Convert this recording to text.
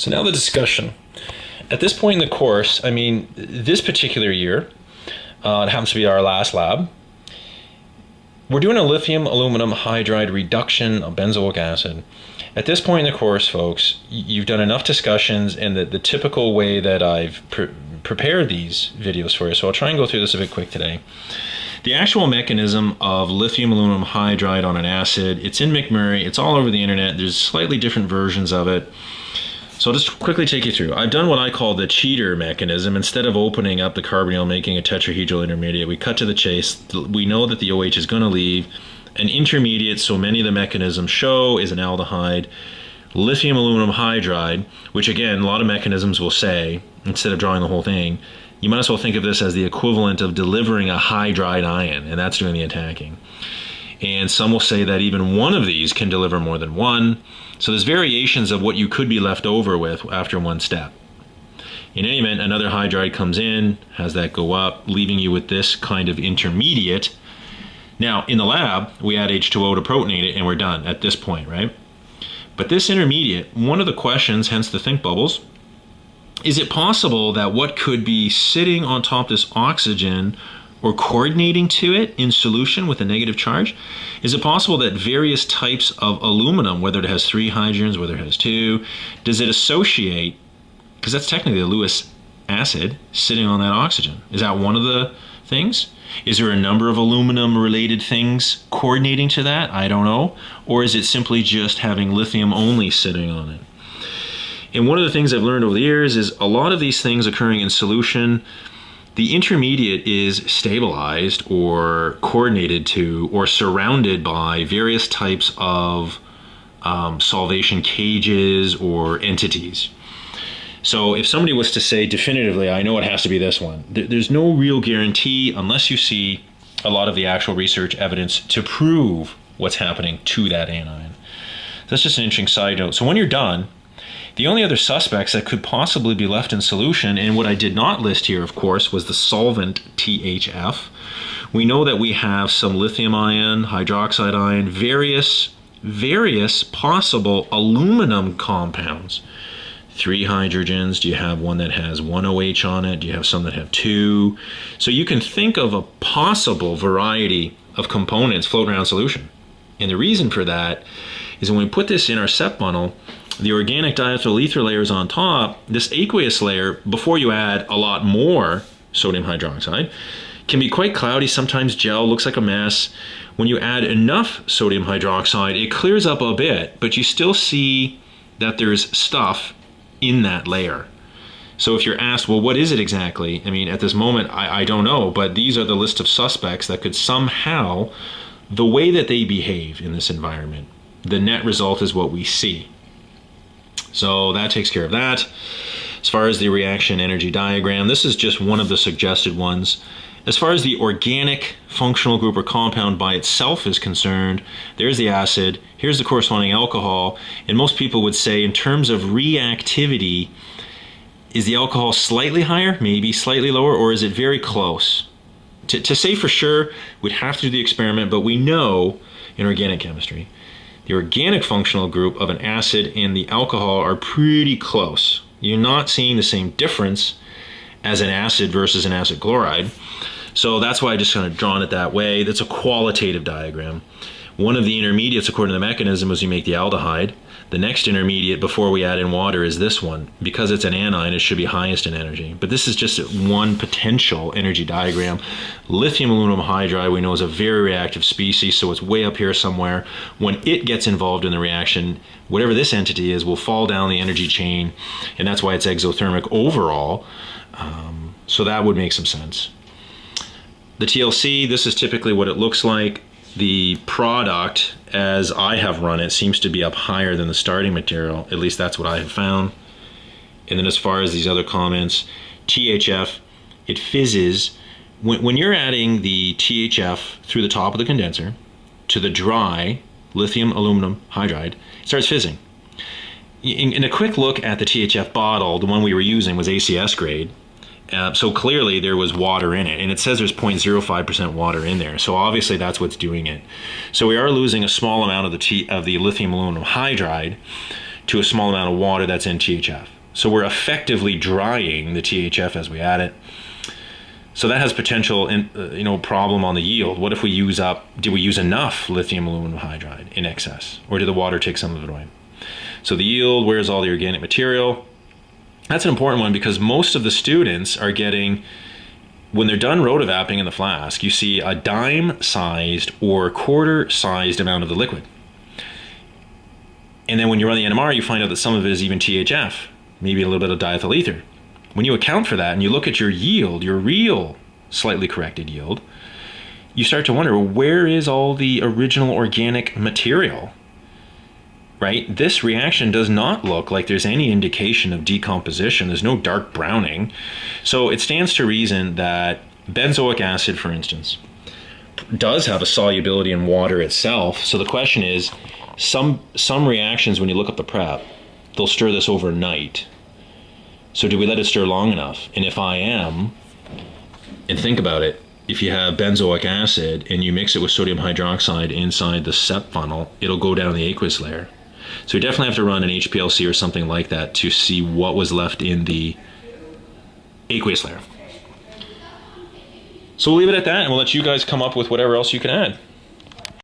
So now the discussion. At this point in the course, I mean, this particular year, it happens to be our last lab, we're doing a lithium aluminum hydride reduction of benzoic acid. At this point in the course, folks, you've done enough discussions in the typical way that I've prepared these videos for you, so I'll try and go through this a bit quick today. The actual mechanism of lithium aluminum hydride on an acid, it's in McMurray, it's all over the internet, there's slightly different versions of it. So I'll just quickly take you through. I've done what I call the cheater mechanism. Instead of opening up the carbonyl, making a tetrahedral intermediate, we cut to the chase. We know that the OH is going to leave. An intermediate, so many of the mechanisms show, is an aldehyde. Lithium aluminum hydride, which again, a lot of mechanisms will say, instead of drawing the whole thing, you might as well think of this as the equivalent of delivering a hydride ion, and that's doing the attacking. And some will say that even one of these can deliver more than one. So there's variations of what you could be left over with after one step. In any event, another hydride comes in, has that go up, leaving you with this kind of intermediate. Now, in the lab, we add H2O to protonate it, and we're done at this point, right? But this intermediate, one of the questions, hence the think bubbles, is it possible that what could be sitting on top of this oxygen or coordinating to it in solution with a negative charge? Is it possible that various types of aluminum, whether it has 3 hydrogens, whether it has 2, does it associate, because that's technically a Lewis acid sitting on that oxygen. Is that one of the things? Is there a number of aluminum related things coordinating to that? I don't know. Or is it simply just having lithium only sitting on it? And one of the things I've learned over the years is a lot of these things occurring in solution, the intermediate is stabilized or coordinated to or surrounded by various types of solvation cages or entities. So if somebody was to say definitively, I know it has to be this one, there's no real guarantee unless you see a lot of the actual research evidence to prove what's happening to that anion. That's just an interesting side note. So when you're done, the only other suspects that could possibly be left in solution, and what I did not list here, of course, was the solvent THF. We know that we have some lithium ion, hydroxide ion, various possible aluminum compounds. 3 hydrogens. Do you have one that has 1 OH on it? Do you have some that have 2? So you can think of a possible variety of components floating around solution. And the reason for that is when we put this in our SEP funnel, the organic diethyl ether layer is on top. This aqueous layer, before you add a lot more sodium hydroxide, can be quite cloudy, sometimes gel, looks like a mess. When you add enough sodium hydroxide, it clears up a bit, but you still see that there's stuff in that layer. So if you're asked, well, what is it exactly? I mean, at this moment, I don't know, but these are the list of suspects that could somehow, the way that they behave in this environment, the net result is what we see. So that takes care of that. As far as the reaction energy diagram, this is just one of the suggested ones. As far as the organic functional group or compound by itself is concerned, there's the acid, here's the corresponding alcohol, and most people would say in terms of reactivity, is the alcohol slightly higher, maybe slightly lower, or is it very close? To say for sure, we'd have to do the experiment, but we know in organic chemistry, the organic functional group of an acid and the alcohol are pretty close. You're not seeing the same difference as an acid versus an acid chloride. So that's why I just kind of drawn it that way. That's a qualitative diagram. One of the intermediates, according to the mechanism, is you make the aldehyde. The next intermediate before we add in water is this one. Because it's an anion, it should be highest in energy. But this is just one potential energy diagram. Lithium aluminum hydride we know is a very reactive species, so it's way up here somewhere. When it gets involved in the reaction, whatever this entity is will fall down the energy chain, and that's why it's exothermic overall. So that would make some sense. The TLC, this is typically what it looks like. The product, as I have run it, seems to be up higher than the starting material. At least that's what I have found. And then as far as these other comments, THF, it fizzes. When you're adding the THF through the top of the condenser to the dry lithium aluminum hydride, it starts fizzing. In a quick look at the THF bottle, the one we were using was ACS grade. So clearly there was water in it, and it says there's 0.05% water in there. So obviously that's what's doing it. So we are losing a small amount of the lithium aluminum hydride to a small amount of water that's in THF. So we're effectively drying the THF as we add it. So that has potential problem on the yield. What if we did we use enough lithium aluminum hydride in excess? Or did the water take some of it away? So the yield, where's all the organic material? That's an important one because most of the students are getting, when they're done rotovapping in the flask, you see a dime-sized or quarter-sized amount of the liquid. And then when you run the NMR, you find out that some of it is even THF, maybe a little bit of diethyl ether. When you account for that and you look at your yield, your real slightly corrected yield, you start to wonder, where is all the original organic material? Right? This reaction does not look like there's any indication of decomposition. There's no dark browning. So it stands to reason that benzoic acid, for instance, does have a solubility in water itself. So the question is, some reactions, when you look up the prep, they'll stir this overnight. So do we let it stir long enough? And if and think about it, if you have benzoic acid and you mix it with sodium hydroxide inside the SEP funnel, it'll go down the aqueous layer. So we definitely have to run an HPLC or something like that to see what was left in the aqueous layer. So we'll leave it at that, and we'll let you guys come up with whatever else you can add.